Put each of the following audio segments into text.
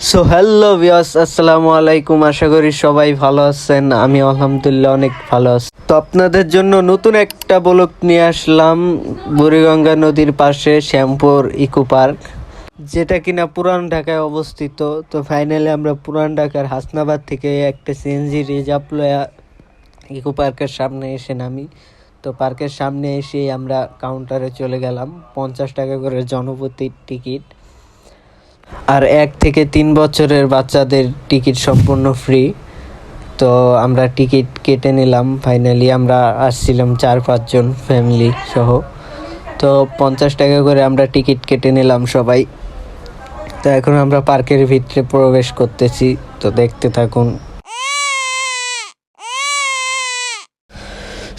So hello viewers, আসসালামু আলাইকুম। আশা করি সবাই ভালো আছেন। আমি আলহামদুলিল্লাহ অনেক ভালো আছি। তো আপনাদের জন্য নতুন একটা ব্লগ নিয়ে আসলাম বুড়িগঙ্গা নদীর পাশে শ্যামপুর ইকো পার্ক, যেটা কিনা পুরান ঢাকায় অবস্থিত। তো ফাইনালি আমরা পুরান ঢাকার হাসনাবাদ থেকে একটা সিএনজি রিজার্ভ লয়া ইকো পার্কের সামনে এসে নামি। তো পার্কের সামনে এসে আমরা কাউন্টারে চলে গেলাম। 50 টাকা করে জনপ্রতি টিকিট, আর 1 থেকে 3 বছরের বাচ্চাদের টিকিট সম্পূর্ণ ফ্রি। তো আমরা টিকিট কেটে নিলাম। ফাইনালি আমরা আসছিলাম 4-5 জন ফ্যামিলি সহ। তো 50 টাকা করে আমরা টিকিট কেটে নিলাম সবাই। তো এখন আমরা পার্কের ভিতরে প্রবেশ করতেছি, তো দেখতে থাকুন।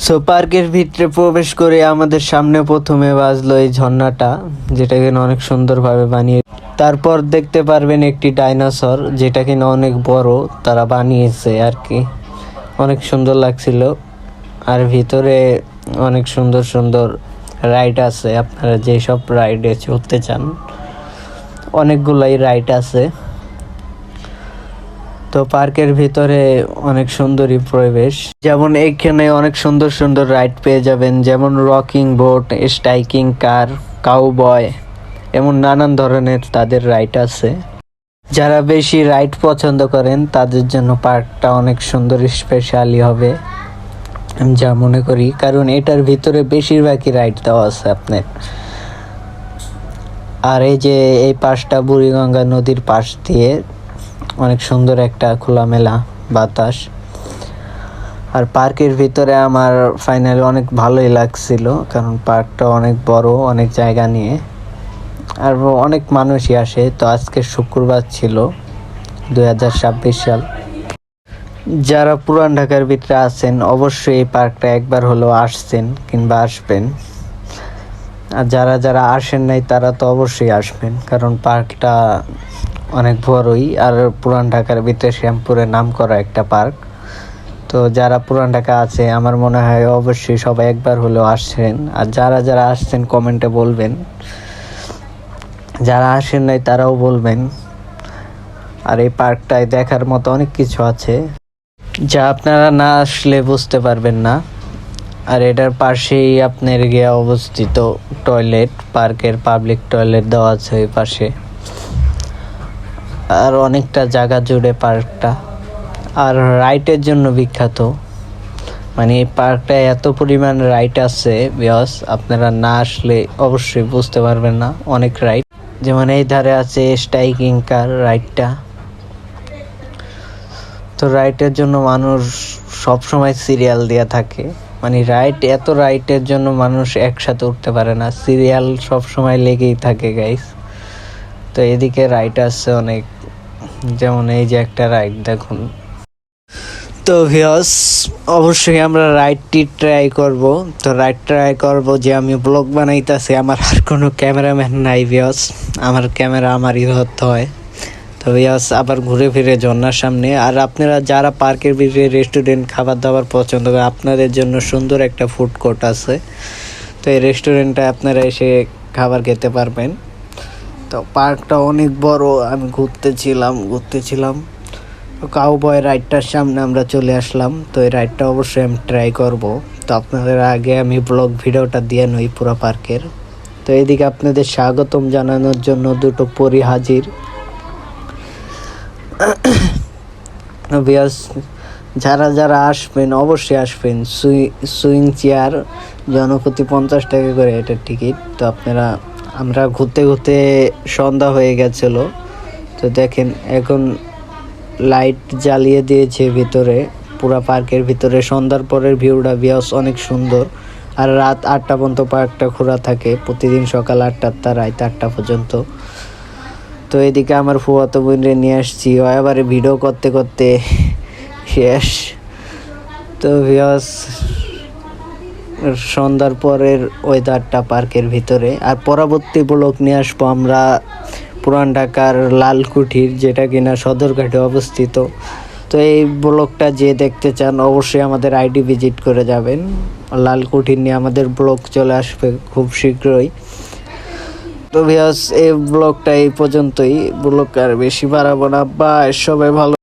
সো পার্কের ভিতরে প্রবেশ করে আমাদের সামনে প্রথমে বাজলো এই ঝর্ণাটা, যেটা কিনা অনেক সুন্দরভাবে বানিয়ে। তারপর দেখতে পারবেন একটি ডাইনোসর, যেটা কিনা অনেক বড় তারা বানিয়েছে আর কি, অনেক সুন্দর লাগছিল। আর ভিতরে অনেক সুন্দর সুন্দর রাইড আছে, আপনারা যেসব রাইডে চড়তে চান অনেকগুলাই রাইড আছে। তো পার্কের ভিতরে অনেক সুন্দরী পরিবেশ, যেমন এইখানে অনেক সুন্দর সুন্দর রাইড পেয়ে যাবেন, যেমন রকিং বোট, স্ট্রাইকিং কার, কাউবয়, এমন নানান ধরনের তাদের রাইড আছে। যারা বেশি রাইড পছন্দ করেন তাদের জন্য পার্কটা অনেক সুন্দর স্পেশালি হবে আমি যা মনে করি, কারণ এটার ভিতরে বেশিরভাগই রাইড দেওয়া আছে আপনার। আর এই যে এই পাশটা বুড়িগঙ্গা নদীর পাশ দিয়ে অনেক সুন্দর একটা খোলামেলা বাতাস। আর পার্কের ভিতরে আমার ফাইনালি অনেক ভালোই লাগছিল, কারণ পার্কটা অনেক বড়, অনেক জায়গা নিয়ে, আর অনেক মানুষই আসে। তো আজকে শুক্রবার ছিল, 2026 সাল। যারা পুরান ঢাকার ভিতরে আছেন অবশ্যই এই পার্কটা একবার হলেও আসছেন কিংবা আসবেন। আর যারা যারা আসেন নাই তারা তো অবশ্যই আসবেন, কারণ পার্কটা অনেক বড়ই। আর পুরান ঢাকার ভিতরে শ্যামপুরে নাম করা একটা পার্ক। তো যারা পুরান ঢাকা আছে আমার মনে হয় অবশ্যই সবাই একবার হলেও আসছেন। আর যারা যারা আসছেন কমেন্টে বলবেন, যারা আসেন নাই তারাও বলবেন। আর এই পার্কটায় দেখার মতো অনেক কিছু আছে যা আপনারা না আসলে বুঝতে পারবেন না। আর এটার পাশেই আপনার গিয়ে অবস্থিত টয়লেট, পার্কের পাবলিক টয়লেট দেওয়া আছে ওই পাশে। আর অনেকটা জায়গা জুড়ে পার্কটা, আর রাইটের জন্য বিখ্যাত। মানে এই পার্কটায় এত পরিমাণ রাইড আছে বিকজ আপনারা না আসলে অবশ্যই বুঝতে পারবেন না। অনেক রাইড, যেমন এই ধারে আছে স্ট্রাইকিং কার রাইডটা। তো রাইডের জন্য মানুষ সব সময় সিরিয়াল দেওয়া থাকে, মানে এত রাইডের জন্য মানুষ একসাথে উঠতে পারে না, সিরিয়াল সব সময় লেগেই থাকে গাইস। তো এদিকে রাইড আছে অনেক, যেমন এই যে একটা রাইড দেখুন। তো ভিউয়ার্স অবশ্যই আমরা রাইডটি ট্রাই করব। তো রাইড ট্রাই করব যে আমি ব্লগ বানাইতেছি, আমার আর কোনো ক্যামেরাম্যান নাই ভিউয়ার্স, আমার ক্যামেরা আমারই ধরতে হয়। তো ভিউয়ার্স আবার ঘুরে ফিরে ঝর্ণার সামনে। আর আপনারা যারা পার্কের ভিতরে রেস্টুরেন্ট খাবার দাবার পছন্দ করেন, আপনাদের জন্য সুন্দর একটা ফুড কোর্ট আছে। তো এই রেস্টুরেন্টে আপনারা এসে খাবার খেতে পারবেন। তো পার্কটা অনেক বড়, আমি ঘুরতেছিলাম। কাউবয় রাইডটার সামনে আমরা চলে আসলাম। তো এই রাইডটা অবশ্যই আমি ট্রাই করব। তো আপনাদের আগে আমি ব্লগ ভিডিওটা দিয়ে নই পুরো পার্কের। তো এদিকে আপনাদের স্বাগতম জানানোর জন্য দুটো পরী হাজির। ভিউয়ার্স যারা যারা আসবেন অবশ্যই আসবেন। সুইং চেয়ার জনপ্রতি 50 টাকা করে এটার টিকিট। তো আমরা ঘুরতে ঘুরতে সন্ধ্যা হয়ে গেছিলো। তো দেখেন এখন লাইট জ্বালিয়ে দিয়েছে ভিতরে, পুরা পার্কের ভিতরে। সন্ধ্যার পরের ভিউটা ভিউয়ার্স অনেক সুন্দর। আর রাত 8টা পর্যন্ত পার্কটা খোলা থাকে, প্রতিদিন সকাল 8টা রাত 8টা পর্যন্ত। তো এদিকে আমার ফুয়াতো বোনরে নিয়ে আসছি, এবারে ভিডিও করতে করতে শেষ। তো ভিউয়ার্স সন্ধ্যার পরের ওয়েদারটা পার্কের ভিতরে। আর পরবর্তী ব্লগ নিয়ে আসবো আমরা পুরান ঢাকার লালকুঠির, যেটা কিনা সদরঘাটে অবস্থিত। তো এই ব্লগটা যে দেখতে চান অবশ্যই আমাদের আইডি ভিজিট করে যাবেন। লালকুঠির নিয়ে আমাদের ব্লগ চলে আসবে খুব শীঘ্রই। তো তো ভিউয়ার্স এই ব্লগটা এই পর্যন্তই, ব্লগ আর বেশি বাড়াবো না। বাই, সবাই ভালো